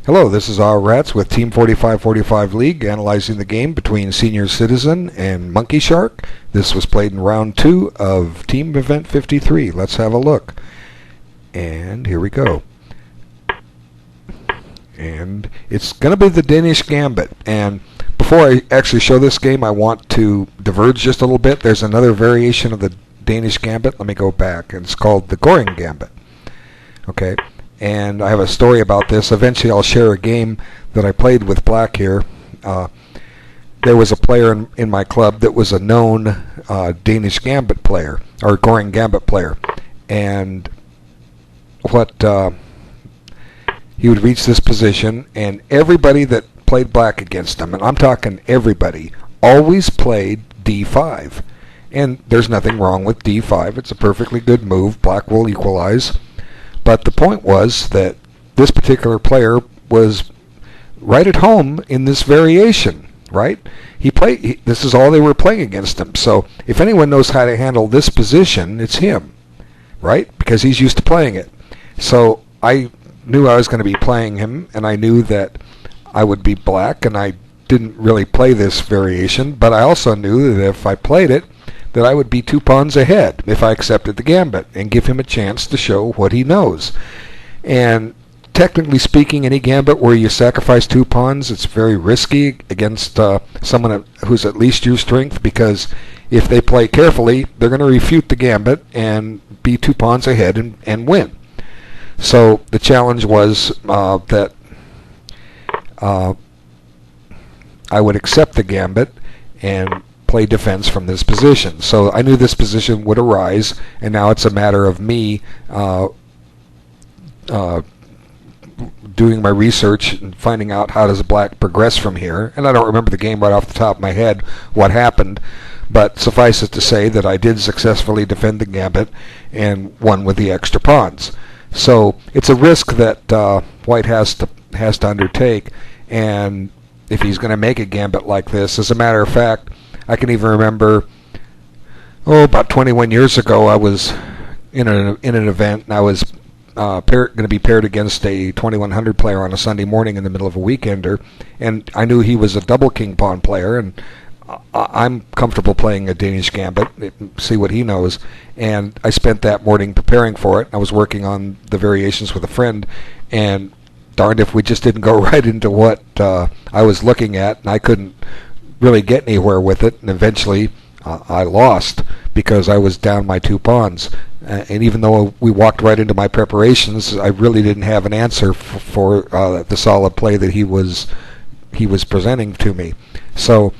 Hello, this is our Rats with Team 4545 League, analyzing the game between Senior Citizen and Monkey Shark. This was played in round 2 of Team Event 53. Let's have a look. And here we go. And it's going to be the Danish Gambit. And before I actually show this game, I want to diverge just a little bit. There's another variation of the Danish Gambit. Let me go back. And it's called the Goring Gambit. Okay. And I have a story about this. Eventually I'll share a game that I played with Black here. There was a player in my club that was a known Danish Gambit player, or Goring Gambit player. And he would reach this position, and everybody that played Black against him, and I'm talking everybody, always played D5. And there's nothing wrong with D5. It's a perfectly good move. Black will equalize. But the point was that this particular player was right at home in this variation, right? This is all they were playing against him. So if anyone knows how to handle this position, it's him, right? Because he's used to playing it. So I knew I was going to be playing him, and I knew that I would be Black, and I didn't really play this variation, but I also knew that if I played it, that I would be 2 pawns ahead if I accepted the gambit and give him a chance to show what he knows. And technically speaking, any gambit where you sacrifice 2 pawns, it's very risky against someone who's at least your strength, because if they play carefully, they're going to refute the gambit and be 2 pawns ahead and win. So the challenge was that I would accept the gambit and play defense from this position. So I knew this position would arise, and now it's a matter of me doing my research and finding out how does Black progress from here. And I don't remember the game right off the top of my head what happened, but suffice it to say that I did successfully defend the gambit and won with the extra pawns. So it's a risk that White has to undertake, and if he's going to make a gambit like this, as a matter of fact, I can even remember, about 21 years ago, I was in an event, and I was going to be paired against a 2100 player on a Sunday morning in the middle of a weekender, and I knew he was a double king pawn player, and I'm comfortable playing a Danish Gambit, see what he knows, and I spent that morning preparing for it. I was working on the variations with a friend, and darned if we just didn't go right into what I was looking at, and I couldn't really get anywhere with it, and eventually I lost because I was down my 2 pawns. And even though we walked right into my preparations, I really didn't have an answer for the solid play that he was presenting to me. So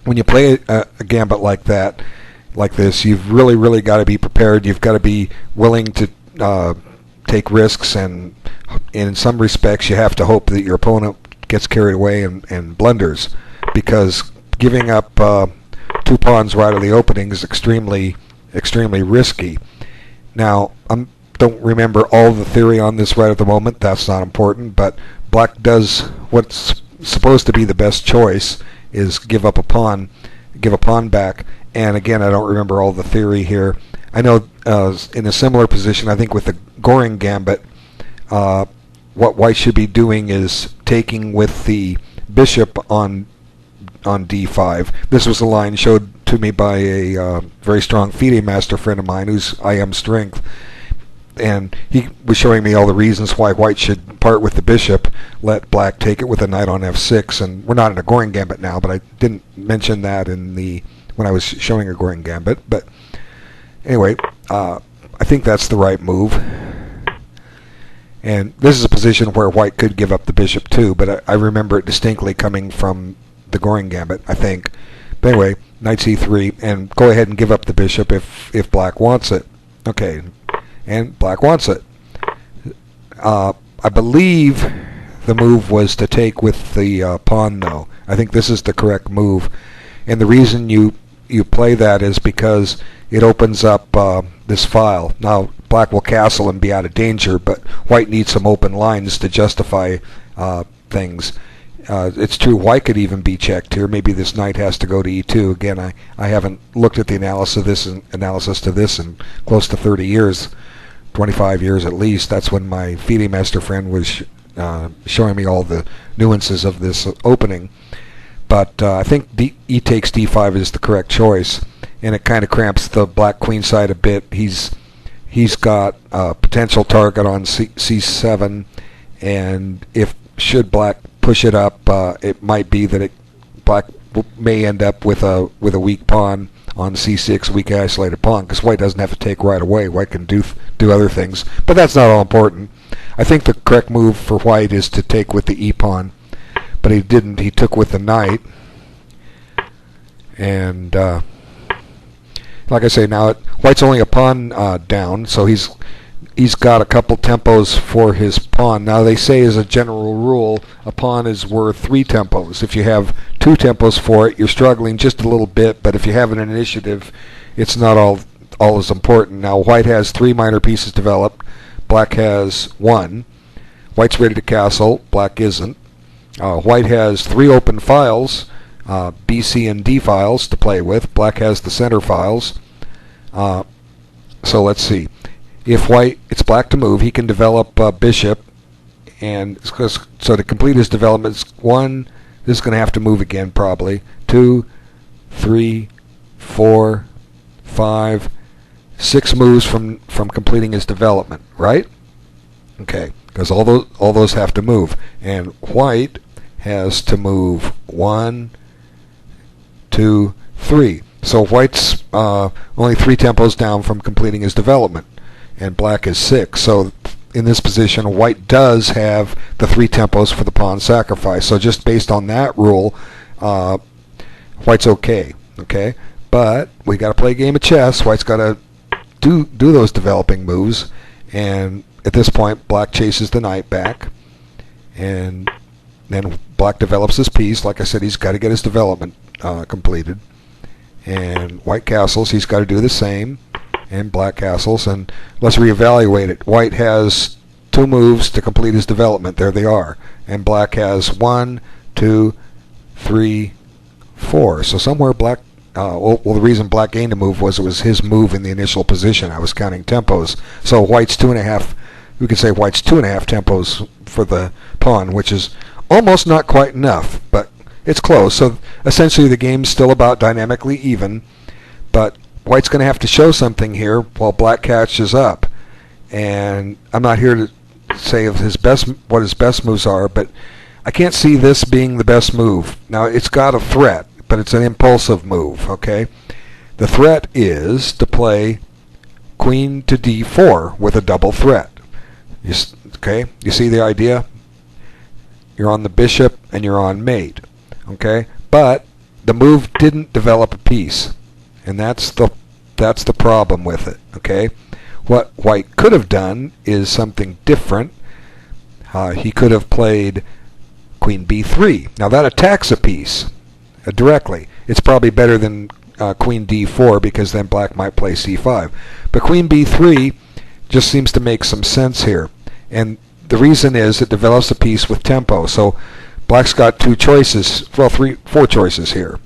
when you play a gambit like this, you've really got to be prepared. You've got to be willing to take risks, and in some respects you have to hope that your opponent gets carried away and blunders, because giving up 2 pawns right of the opening is extremely risky. Now, I don't remember all the theory on this right at the moment. That's not important, but Black does what's supposed to be the best choice, is give a pawn back. And again, I don't remember all the theory here. I know in a similar position, I think with the Goring Gambit, what White should be doing is taking with the bishop on D5. This was a line showed to me by a very strong FIDE master friend of mine who's IM strength, and he was showing me all the reasons why White should part with the bishop, let Black take it with a knight on F6. And we're not in a Goring Gambit now, but I didn't mention that when I was showing a Goring Gambit. But anyway, I think that's the right move. And this is a position where White could give up the bishop too, but I remember it distinctly coming from the Goring Gambit, I think. But anyway, knight c3, and go ahead and give up the bishop if Black wants it. Okay, and Black wants it. I believe the move was to take with the pawn, though. I think this is the correct move, and the reason you play that is because it opens up this file. Now, Black will castle and be out of danger, but White needs some open lines to justify things. It's true White could even be checked here. Maybe this knight has to go to e2. Again, I haven't looked at the analysis to this in close to 30 years, 25 years at least. That's when my FIDE master friend was showing me all the nuances of this opening. But I think e takes d5 is the correct choice, and it kind of cramps the black queen side a bit. He's got a potential target on c7, and if should black push it up, it might be that black may end up with a weak pawn on c6, weak isolated pawn, because white doesn't have to take right away. White can do other things, but that's not all important. I think the correct move for white is to take with the e pawn, but he didn't. He took with the knight, and like I say, now white's only a pawn down, so he's got a couple tempos for his pawn. Now they say as a general rule, a pawn is worth 3 tempos. If you have 2 tempos for it, you're struggling just a little bit, but if you have an initiative, it's not all as important. Now white has 3 minor pieces developed, black has 1. White's ready to castle, black isn't. White has 3 open files, B, C, and D files to play with. Black has the center files. So let's see. If white, it's black to move, he can develop bishop, and so to complete his development, 1, this is going to have to move again probably, 2, 3, 4, 5, 6 moves from completing his development, right? Okay, because all those have to move, and white has to move 1, 2, 3. So white's only 3 tempos down from completing his development, and black is 6. So in this position, white does have the 3 tempos for the pawn sacrifice. So just based on that rule, white's okay. Okay, but we got to play a game of chess. White's got to do those developing moves, and at this point, black chases the knight back, and then black develops his piece. Like I said, he's got to get his development completed. And white castles, he's got to do the same, and black castles, and let's reevaluate it. White has 2 moves to complete his development. There they are. And black has 1, 2, 3, 4. So somewhere black, well, the reason black gained a move was it was his move in the initial position. I was counting tempos. So white's 2.5, we could say white's 2.5 tempos for the pawn, which is almost not quite enough, but it's close. So essentially the game's still about dynamically even, but white's going to have to show something here while black catches up. And I'm not here to say what his best moves are, but I can't see this being the best move. Now it's got a threat, but it's an impulsive move, okay? The threat is to play queen to d4 with a double threat. Okay? You see the idea? You're on the bishop and you're on mate. Okay, but the move didn't develop a piece, and that's the problem with it. Okay, what white could have done is something different. He could have played queen b3. Now that attacks a piece directly. It's probably better than queen d4, because then black might play c5. But queen b3 just seems to make some sense here, and the reason is it develops a piece with tempo. So black's got 2 choices, well, 4 choices here.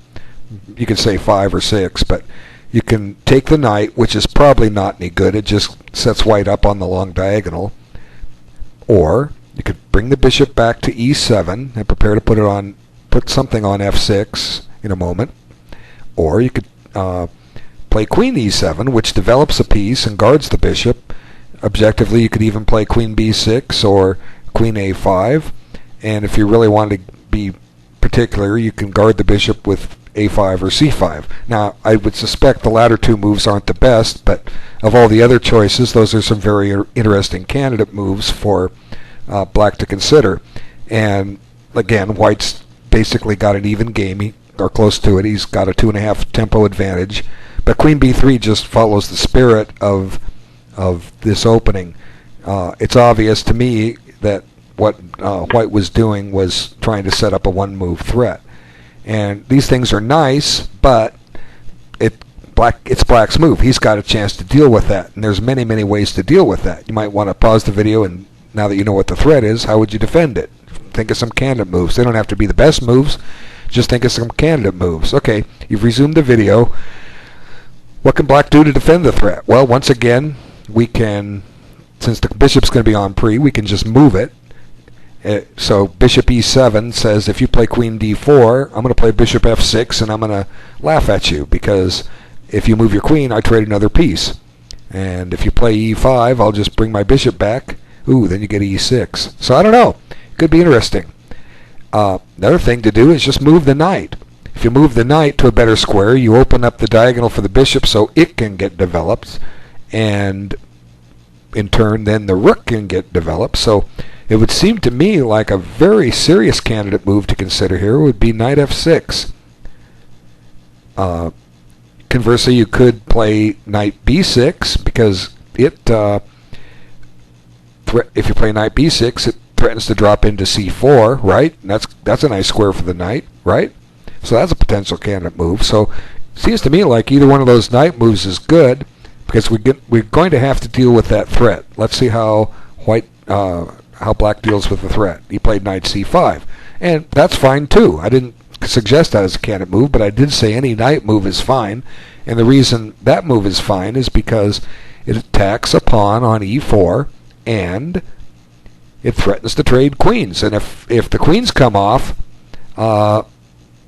You could say 5 or 6, but you can take the knight, which is probably not any good. It just sets white up on the long diagonal. Or you could bring the bishop back to e7 and prepare to put something on f6 in a moment. Or you could play queen e7, which develops a piece and guards the bishop. Objectively, you could even play queen b6 or queen a5. And if you really wanted to be particular, you can guard the bishop with a5 or c5. Now, I would suspect the latter 2 moves aren't the best, but of all the other choices, those are some very interesting candidate moves for black to consider. And again, white's basically got an even game, or close to it. He's got a 2.5 tempo advantage. But queen b3 just follows the spirit of this opening. It's obvious to me that what white was doing was trying to set up a 1-move threat. And these things are nice, but it's black's move. He's got a chance to deal with that, and there's many, many ways to deal with that. You might want to pause the video, and now that you know what the threat is, how would you defend it? Think of some candidate moves. They don't have to be the best moves. Just think of some candidate moves. Okay, you've resumed the video. What can black do to defend the threat? Well, once again, we can, since the bishop's going to be on pre, we can just move it. So bishop e7 says if you play queen d4, I'm going to play bishop f6, and I'm going to laugh at you, because if you move your queen, I trade another piece. And if you play e5, I'll just bring my bishop back. Ooh, then you get e6. So I don't know. Could be interesting. Another thing to do is just move the knight. If you move the knight to a better square, you open up the diagonal for the bishop so it can get developed, and in turn then the rook can get developed. So it would seem to me like a very serious candidate move to consider here would be knight f6. Conversely, you could play knight b6, because it if you play knight b6, it threatens to drop into c4, right? And that's a nice square for the knight, right? So that's a potential candidate move. So it seems to me like either one of those knight moves is good, because we're going to have to deal with that threat. Let's see how black deals with the threat. He played knight c5, and that's fine too. I didn't suggest that as a candidate move, but I did say any knight move is fine. And the reason that move is fine is because it attacks a pawn on e4, and it threatens to trade queens. And if the queens come off,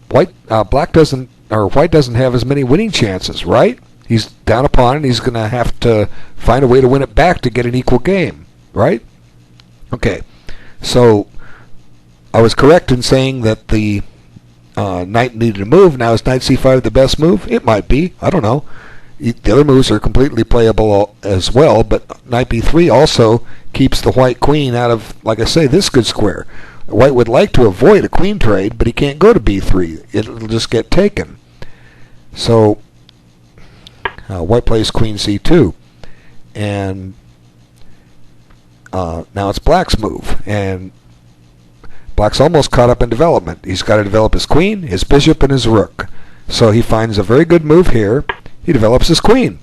white doesn't have as many winning chances, right? He's down a pawn, and he's going to have to find a way to win it back to get an equal game, right? Okay, so I was correct in saying that the knight needed a move. Now, is knight c5 the best move? It might be. I don't know. The other moves are completely playable as well, but knight b3 also keeps the white queen out of, like I say, this good square. White would like to avoid a queen trade, but he can't go to b3. It'll just get taken. So white plays queen c2, and now it's black's move, and black's almost caught up in development. He's got to develop his queen, his bishop, and his rook. So he finds a very good move here. He develops his queen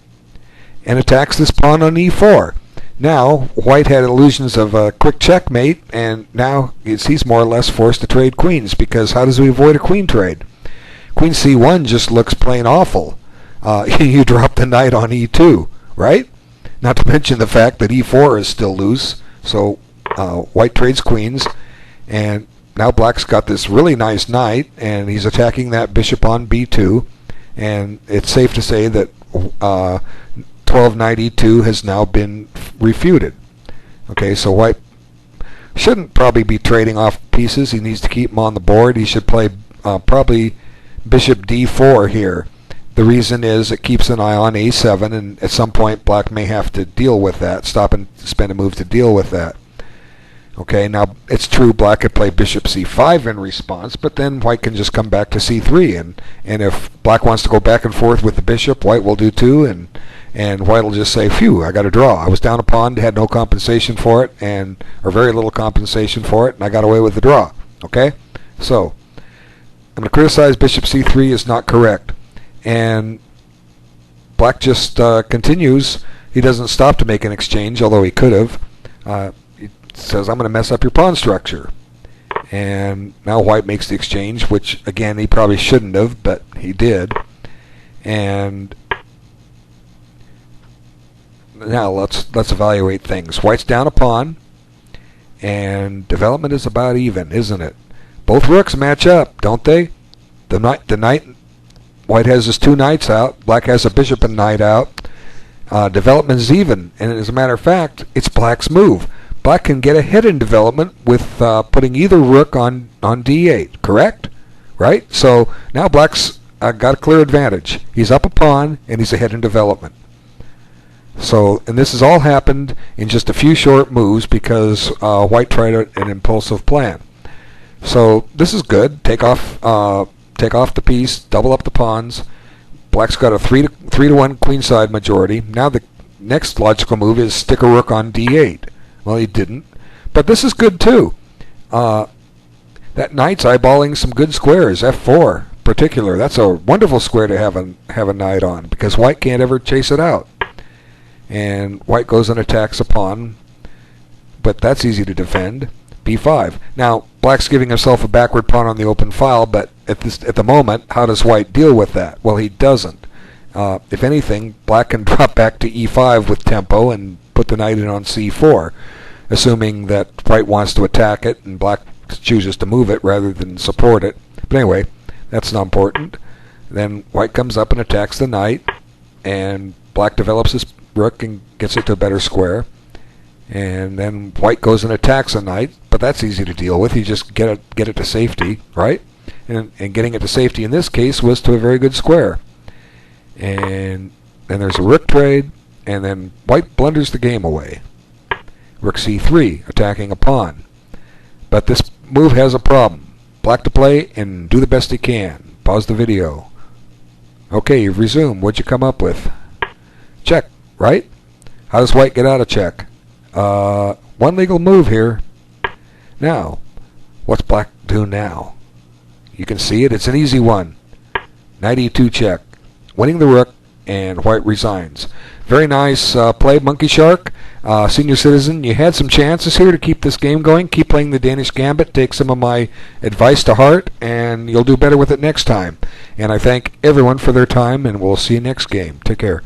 and attacks this pawn on e4. Now, white had illusions of a quick checkmate, and now he's more or less forced to trade queens, because how does he avoid a queen trade? Queen c1 just looks plain awful. You drop the knight on e2, right? Not to mention the fact that e4 is still loose, so white trades queens, and now black's got this really nice knight, and he's attacking that bishop on b2, and it's safe to say that 12 knight e2 has now been refuted. Okay, so white shouldn't probably be trading off pieces. He needs to keep them on the board. He should play probably bishop d4 here. The reason is it keeps an eye on a7, and at some point black may have to deal with that, stop and spend a move to deal with that. Okay, now it's true black could play bishop c5 in response, but then white can just come back to c3, and if black wants to go back and forth with the bishop, white will do too, and white will just say, phew, I got a draw. I was down a pawn, had no compensation for it, or very little compensation for it, and I got away with the draw. Okay, so I'm going to criticize bishop c3 is not correct, and black just continues. He doesn't stop to make an exchange, although he could have. Says, I'm going to mess up your pawn structure. And now white makes the exchange, which, again, he probably shouldn't have, but he did. And now let's evaluate things. White's down a pawn, and development is about even, isn't it? Both rooks match up, don't they? The knight, white has his two knights out, black has a bishop and knight out. Development is even, and as a matter of fact, it's black's move. Black can get ahead in development with putting either rook on d8, correct? Right? So now black's got a clear advantage. He's up a pawn, and he's ahead in development. So, and this has all happened in just a few short moves because white tried an impulsive plan. So this is good. Take off the piece, double up the pawns. Black's got a 3-1 queenside majority. Now the next logical move is stick a rook on d8. Well, he didn't. But this is good, too. That knight's eyeballing some good squares, f4 in particular. That's a wonderful square to have a knight on, because white can't ever chase it out. And white goes and attacks a pawn, but that's easy to defend. b5. Now, black's giving himself a backward pawn on the open file, but at the moment, how does white deal with that? Well, he doesn't. If anything, black can drop back to e5 with tempo and put the knight in on c4. assuming that white wants to attack it and black chooses to move it rather than support it. But anyway, that's not important. Then white comes up and attacks the knight, and black develops his rook and gets it to a better square. And then white goes and attacks a knight, but that's easy to deal with. You just get it to safety, right? And getting it to safety in this case was to a very good square. And then there's a rook trade, and then white blunders the game away. Rook c3, attacking a pawn. But this move has a problem. Black to play and do the best he can. Pause the video. Okay, you've resumed. What'd you come up with? Check, right? How does white get out of check? One legal move here. Now, what's black do now? You can see it. It's an easy one. Knight e2 check. Winning the rook, and white resigns. Very nice play, Monkey Shark. Senior citizen, you had some chances here to keep this game going. Keep playing the Danish Gambit. Take some of my advice to heart, and you'll do better with it next time. And I thank everyone for their time, and we'll see you next game. Take care.